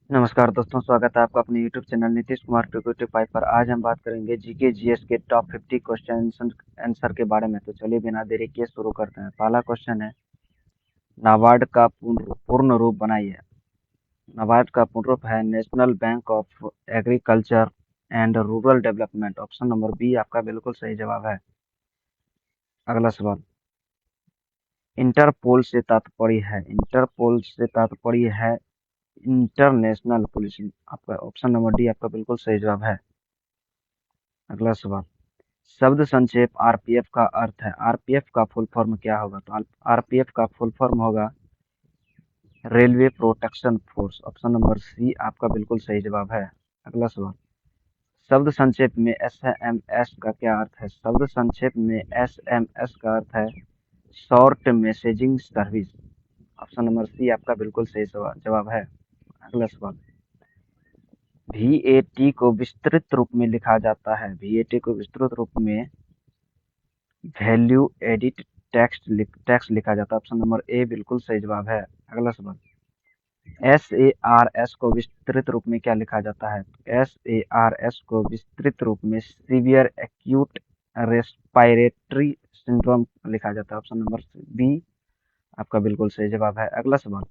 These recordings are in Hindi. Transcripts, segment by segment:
नमस्कार दोस्तों, स्वागत है आपका अपने यूट्यूब चैनल नीतीश कुमार 225 पर। आज हम बात करेंगे जीके जीएस के टॉप 50 क्वेश्चन आंसर के बारे में। तो चलिए बिना देरी किए शुरू करते हैं। पहला क्वेश्चन है, नाबार्ड का पूर्ण रूप बनाइए। नाबार्ड का पूर्ण रूप है National Bank of Agriculture and Rural Development. Option number B आपका बिल्कुल सही जवाब है। अगला सवाल, इंटरपोल से तात्पर्य है। इंटरपोल से तात्पर्य है इंटरनेशनल पुलिस। आपका ऑप्शन नंबर डी आपका बिल्कुल सही जवाब है। अगला सवाल, शब्द संक्षेप आरपीएफ का अर्थ है। आरपीएफ का फुल फॉर्म क्या होगा? तो आरपीएफ का फुल फॉर्म होगा Railway Protection Force. Option number C आपका बिल्कुल सही जवाब है। अगला सवाल, शब्द संक्षेप में एसएमएस का क्या अर्थ है? शब्द संक्षेप में एसएमएस का अर्थ है short messaging service. Option number C आपका बिल्कुल सही जवाब है। अगला सवाल, वीएटी को विस्तृत रूप में लिखा जाता है। वीएटी को विस्तृत रूप में वैल्यू एडिट टैक्स लिखा जाता है। ऑप्शन नंबर ए बिल्कुल सही जवाब है। अगला सवाल, एस को विस्तृत रूप में क्या लिखा जाता है? एस को विस्तृत रूप में सीवियर एक्यूट रेस्पिरेटरी सिंड्रोम लिखा जाता है। ऑप्शन नंबर बी आपका बिल्कुल सही जवाब है। अगला सवाल,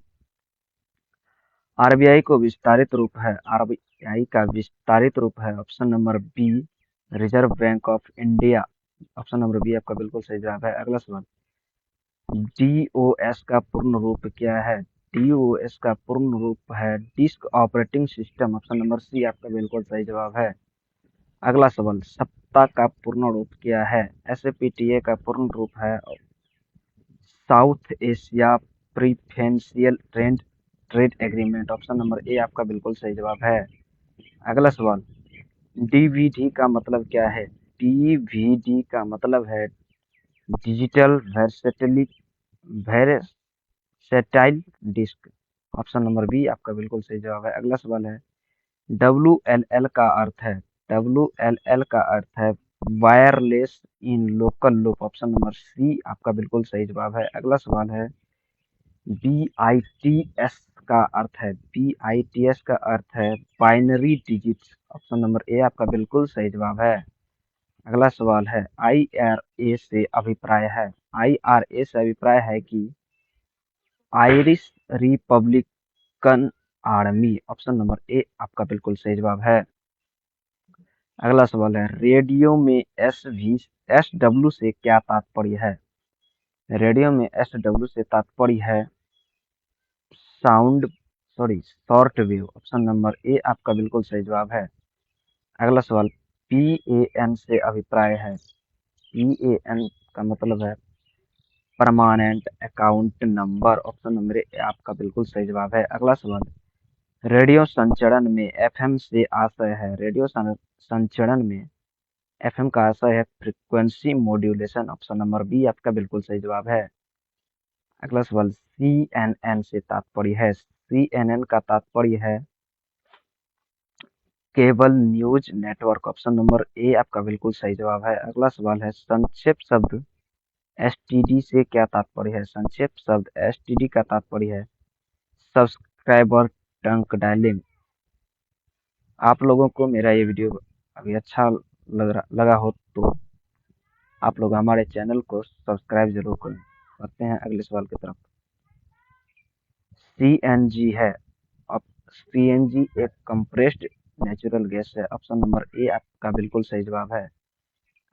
आरबीआई को विस्तारित रूप है। आरबीआई का विस्तारित रूप है option number B Reserve Bank of India. Option number B आपका बिल्कुल सही जवाब है। अगला सवाल, डीओएस का पूर्ण रूप क्या है? डीओएस का पूर्ण रूप है disk operating system. Option number C आपका बिल्कुल सही जवाब है। अगला सवाल, सप्ताह का पूर्ण रूप क्या है? एसएपीटीए का पूर्ण रूप है South Asia preferential trade trade agreement. Option number A आपका बिल्कुल सही जवाब है। अगला सवाल, डीवीडी का मतलब क्या है? डीवीडी का मतलब है digital versatile disc. Option number B आपका बिल्कुल सही जवाब है। अगला सवाल है, डब्ल्यू एल एल का अर्थ है। डब्ल्यू एल एल का अर्थ है wireless in local loop. Option number C आपका बिल्कुल सही जवाब है। अगला सवाल है, बीआईटीएस का अर्थ है। बीआईटीएस का अर्थ है binary digits. Option number A आपका बिल्कुल सही जवाब है। अगला सवाल है, आईआरए से अभिप्राय है। आईआरए से अभिप्राय है कि Irish Republican army. Option number A आपका बिल्कुल सही जवाब है। अगला सवाल है, रेडियो में एस डब्ल्यू से क्या तात्पर्य है? रेडियो में एस डब्ल्यू से तात्पर्य है sound short wave. Option number A आपका बिल्कुल सही जवाब है। अगला सवाल, पीएएन से अभिप्राय है। पीएएन का मतलब है permanent account number. Option number A आपका बिल्कुल सही जवाब है। अगला सवाल, रेडियो संचरण में एफएम से आशय है। संचरण में एफएम का आशय है frequency modulation. Option number B आपका बिल्कुल सही जवाब है। अगला सवाल, सीएनएन से तात्पर्य है। सीएनएन का तात्पर्य है cable news network. Option number A आपका बिल्कुल सही जवाब है। अगला सवाल है, संक्षेप शब्द एसटीडी से क्या तात्पर्य है? संक्षेप शब्द एसटीडी का तात्पर्य है सब्सक्राइबर टंक डायलिंग। आप लोगों को मेरा ये वीडियो अभी अच्छा लगा हो तो आप लोग हमारे चैनल को सब्सक्राइब जरूर करें। करते हैं अगले सवाल की तरफ। सीएनजी है। अब सीएनजी एक कंप्रेस्ड नेचुरल गैस है। ऑप्शन नंबर ए आपका बिल्कुल सही जवाब है।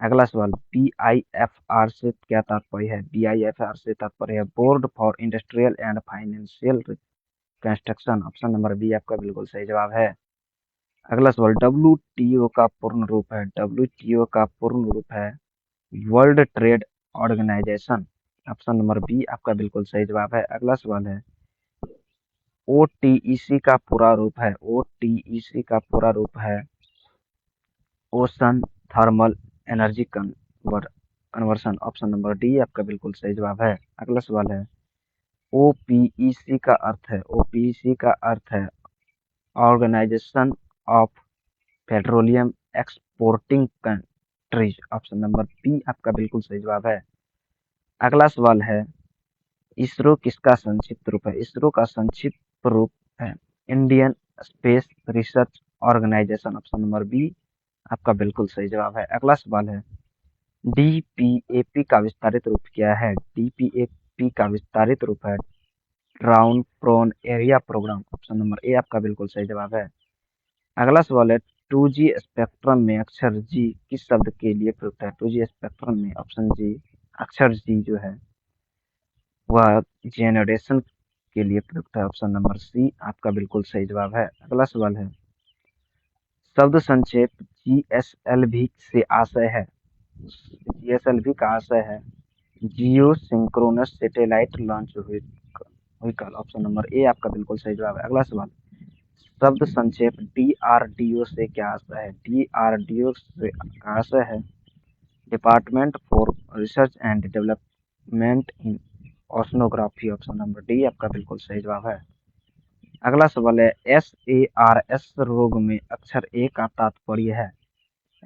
अगला सवाल, बीआईएफआर से क्या तात्पर्य है? बीआईएफआर से तात्पर्य है Board for Industrial and Financial Construction. Option number B आपका बिल्कुल सही जवाब है। अगला सवाल, डब्ल्यूटीओ का पूर्ण रूप है। डब्ल्यूटीओ का पूर्ण रूप है World Trade Organization. Option number B आपका बिल्कुल सही जवाब है। अगला सवाल है, ओटीईसी का पूरा रूप है। ओटीईसी का पूरा रूप है ocean thermal energy conversion. Option number D आपका बिल्कुल सही जवाब है। अगला सवाल है, ओपीईसी का अर्थ है। ओपीईसी का अर्थ है Organization of Petroleum Exporting Countries. Option number B आपका बिल्कुल सही जवाब है। अगला सवाल है, इसरो किसका संक्षिप्त रूप है? इसरो का संक्षिप्त रूप है Indian Space Research Organisation, option number B आपका बिल्कुल सही जवाब है। अगला सवाल है, डीपीएपी का विस्तारित रूप क्या है? डीपीएपी का विस्तारित रूप है drought prone area programme, option number A आपका बिल्कुल सही जवाब है। अगला सवाल है, 2G स्पेक्ट्रम में अक्षर जी किस शब्द के लिए प्रयुक्त है? 2G स्पेक्ट्रम में ऑप्शन जी अक्षर जी जो है वह जेनरेशन के लिए प्रयुक्त है, ऑप्शन नंबर सी आपका बिल्कुल सही जवाब है। अगला सवाल है, शब्द संक्षेप जीएसएलवी से आशय है, जीएसएलवी का आशय है geo synchronous satellite launch vehicle, option number A आपका बिल्कुल सही जवाब है। अगला सवाल, शब्द संक्षेप डीआरडीओ से क्या आशय है? डीआरडीओ से का आशय है department for research and development in oceanography, option number D आपका बिल्कुल सही जवाब है। अगला सवाल है, SARS रोग में अक्षर ए का तात्पर्य है,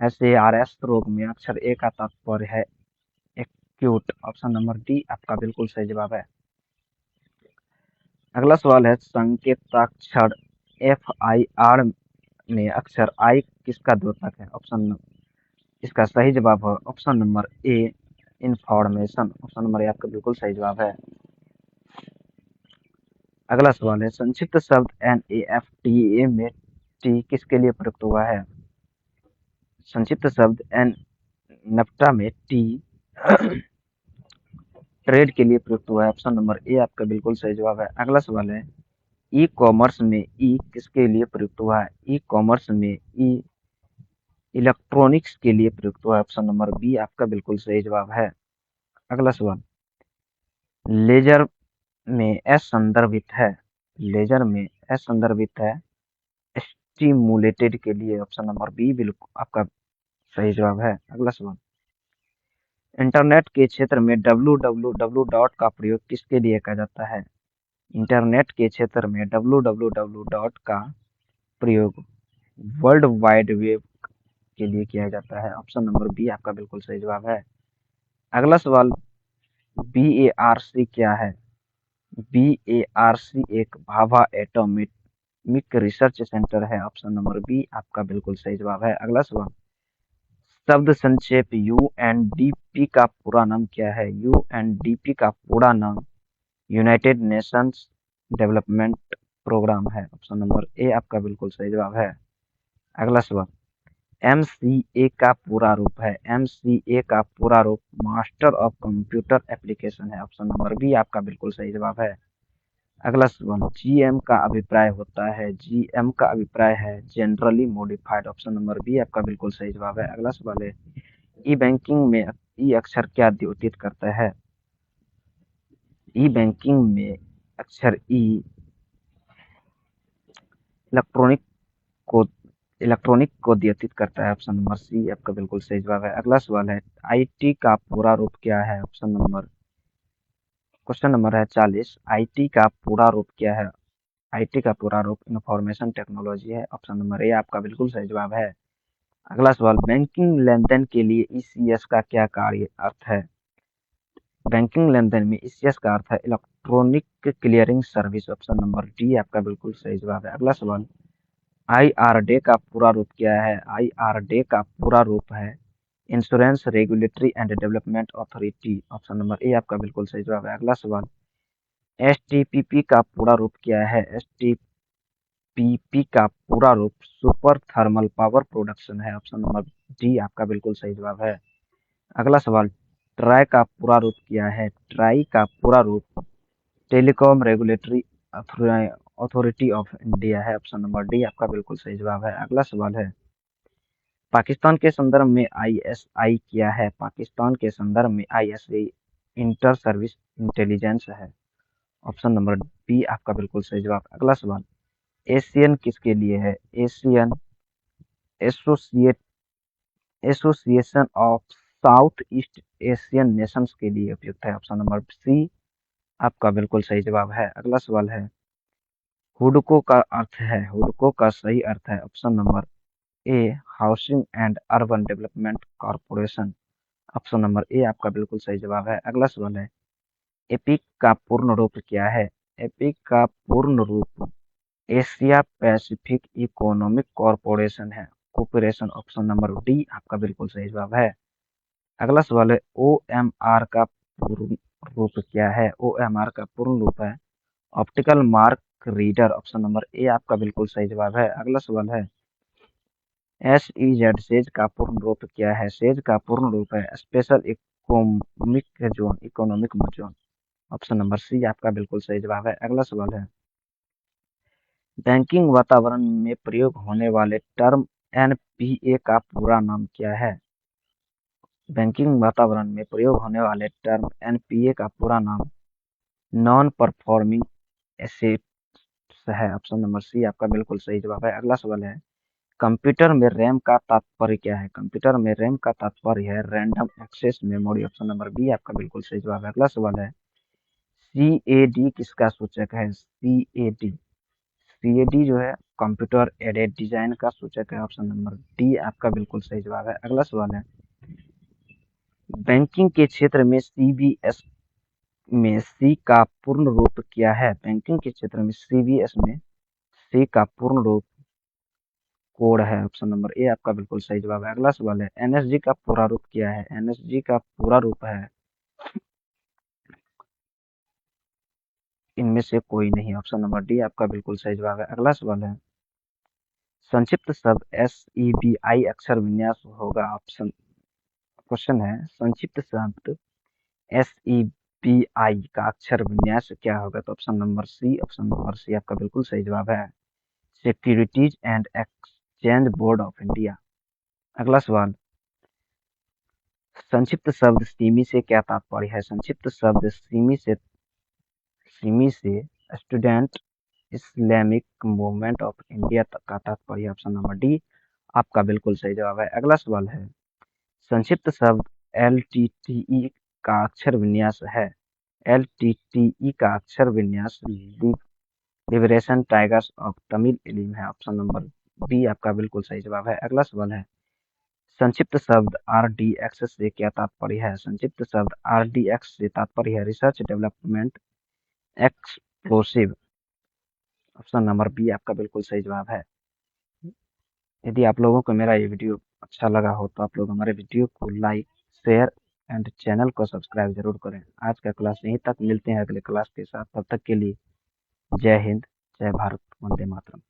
SARS रोग में अक्षर ए का तात्पर्य है एक्यूट, ऑप्शन नंबर डी आपका बिल्कुल सही जवाब है। अगला सवाल है, संकेताक्षर FIR में अक्षर आई किसका द्योतक है? इसका सही जवाब है option number A information, option number A आपका बिल्कुल सही जवाब है। अगला सवाल है, संक्षिप्त शब्द NAFTA में टी किसके लिए प्रयुक्त हुआ है? संक्षिप्त शब्द नफ्टा में टी ट्रेड के लिए प्रयुक्त हुआ है, ऑप्शन नंबर ए आपका बिल्कुल सही जवाब है। अगला सवाल है, ई कॉमर्स में ई किसके लिए प्रयुक्त हुआ है? ई कॉमर्स में ई इलेक्ट्रॉनिक्स के लिए प्रयुक्त हुआ है, ऑप्शन नंबर बी आपका बिल्कुल सही जवाब है। अगला सवाल, लेजर में एस संदर्भित है, लेजर में एस संदर्भित है स्टिमुलेटेड के लिए, ऑप्शन नंबर बी बिल्कुल आपका सही जवाब है। अगला सवाल, इंटरनेट के क्षेत्र में www डॉट का प्रयोग किसके लिए किया जाता है? इंटरनेट के क्षेत्र में www डॉट का प्रयोग वर्ल्ड वाइड वेब के लिए किया जाता है, ऑप्शन नंबर बी आपका बिल्कुल सही जवाब है। अगला सवाल, BARC क्या है? BARC एक भाभा एटॉमिक रिसर्च सेंटर है, ऑप्शन नंबर बी आपका बिल्कुल सही जवाब है। अगला सवाल, शब्द संक्षेप UNDP का पूरा नाम क्या है? UNDP का पूरा नाम यूनाइटेड नेशंस डेवलपमेंट प्रोग्राम है, ऑप्शन नंबर ए आपका बिल्कुल सही जवाब है। अगला सवाल, MCA का पूरा रूप है, MCA का पूरा रूप मास्टर ऑफ कंप्यूटर एप्लीकेशन है, ऑप्शन नंबर बी आपका बिल्कुल सही जवाब है। अगला सवाल, GM का अभिप्राय होता है, GM का अभिप्राय है generally modified, option number B आपका बिल्कुल सही जवाब है। अगला सवाल है, ई बैंकिंग में ई अक्षर क्या द्योतित करता है? ई बैंकिंग में अक्षर ई इलेक्ट्रॉनिक को इलेक्ट्रॉनिक को द्योतित करता है, ऑप्शन नंबर सी आपका बिल्कुल सही जवाब है। अगला सवाल है, IT का पूरा रूप क्या है? क्वेश्चन नंबर है 40, IT का पूरा रूप क्या है? IT का पूरा रूप इंफॉर्मेशन टेक्नोलॉजी है, ऑप्शन नंबर ए आपका बिल्कुल सही जवाब है। अगला सवाल, बैंकिंग लेनदेन के लिए ECS का क्या कार्य अर्थ है? बैंकिंग लेनदेन में ECS का अर्थ है electronic clearing service, option number D आपका बिल्कुल सही जवाब है। अगला सवाल, IRDA का पूरा रूप क्या है? IRDA का पूरा रूप है insurance regulatory and development authority, option number A आपका बिल्कुल सही जवाब है। अगला सवाल, STPP का पूरा रूप क्या है? STPP का पूरा रूप सुपर थर्मल पावर प्रोडक्शन है, ऑप्शन नंबर डी आपका बिल्कुल सही जवाब है। अगला सवाल, ट्राई का पूरा रूप क्या है? ट्राई का पूरा रूप telecom regulatory authority of India है, ऑप्शन नंबर डी आपका बिल्कुल सही जवाब है। अगला सवाल है, पाकिस्तान के संदर्भ में ISI क्या है? पाकिस्तान के संदर्भ में ISI इंटर सर्विस इंटेलिजेंस है, ऑप्शन नंबर बी आपका बिल्कुल सही जवाब। अगला सवाल, एशियन किसके लिए है? Asian associate association of south east Asian Nations के लिए उपयुक्त है, ऑप्शन नंबर सी आपका बिल्कुल सही जवाब है। अगला सवाल है, हुडको का अर्थ है, हुडको का सही अर्थ है option number A housing and urban development corporation, option number A आपका बिल्कुल सही जवाब है। अगला सवाल है, एपिक का पूर्ण रूप क्या है? एपिक का पूर्ण रूप एशिया पैसिफिक इकोनॉमिक कॉरपोरेशन है, कॉरपोरेशन। ऑप्शन नंबर डी आपका बिल्कुल सही जवाब है। अगला सवाल है OMR का पूर्ण रूप क्या है? OMR का पूर्ण रूप है optical mark reader. Option number A आपका बिल्कुल सही जवाब है। अगला सवाल है SEZ सेज का पूर्ण रूप क्या है? सेज का पूर्ण रूप है special economic zone. Option number C आपका बिल्कुल सही जवाब है। अगला सवाल है बैंकिंग वातावरण में प्रयोग होने वाले टर्म NPA का पूरा नाम क्या है? बैंकिंग वातावरण में प्रयोग होने वाले टर्म NPA का पूरा नाम नॉन परफॉर्मिंग एसेट्स है। ऑप्शन नंबर सी आपका बिल्कुल सही जवाब है। अगला सवाल है कंप्यूटर में रैम का तात्पर्य क्या है? कंप्यूटर में रैम का तात्पर्य है random access memory. Option number B आपका बिल्कुल सही जवाब है। अगला सवाल है CAD किसका सूचक है? CAD जो है कंप्यूटर एडेड डिजाइन का सूचक है। ऑप्शन नंबर डी आपका बिल्कुल सही जवाब है। अगला सवाल है बैंकिंग के क्षेत्र में CBS में सी का पूर्ण रूप क्या है? बैंकिंग के क्षेत्र में CBS में सी का पूर्ण रूप कोड है। ऑप्शन नंबर ए आपका बिल्कुल सही जवाब है। अगला सवाल है NSG का पूरा रूप क्या है? NSG का पूरा रूप है इनमें से कोई नहीं। ऑप्शन नंबर डी आपका बिल्कुल सही जवाब है। अगला सवाल है संक्षिप्त शब्द SEBI अक्षर विन्यास होगा। ऑप्शन क्वेश्चन है संक्षिप्त शब्द SEBI का अक्षर विन्यास क्या होगा? तो ऑप्शन नंबर सी आपका बिल्कुल सही जवाब है securities and exchange board of India. अगला सवाल संक्षिप्त शब्द सिमी से क्या तात्पर्य है? संक्षिप्त शब्द सिमी से student Islamic movement of India का तात्पर्य। ऑप्शन नंबर डी आपका बिल्कुल सही जवाब है। अगला सवाल है संक्षिप्त शब्द LTTE का अक्षर विन्यास है। LTTE का अक्षर विन्यास लिबरेशन टाइगर्स ऑफ तमिल इलम है। ऑप्शन नंबर बी आपका बिल्कुल सही जवाब है। अगला सवाल है संक्षिप्त शब्द RDX से क्या तात्पर्य है? संक्षिप्त शब्द RDX से तात्पर्य है research development explosive. Option number B आपका बिल्कुल सही जवाब है। यदि आप लोगों को मेरा ये वीडियो अच्छा लगा हो तो आप लोग हमारे वीडियो को लाइक शेयर एंड चैनल को सब्सक्राइब जरूर करें। आज का क्लास यहीं तक, मिलते हैं अगले क्लास के साथ। तब तक के लिए जय हिंद, जय भारत, वंदे मातरम।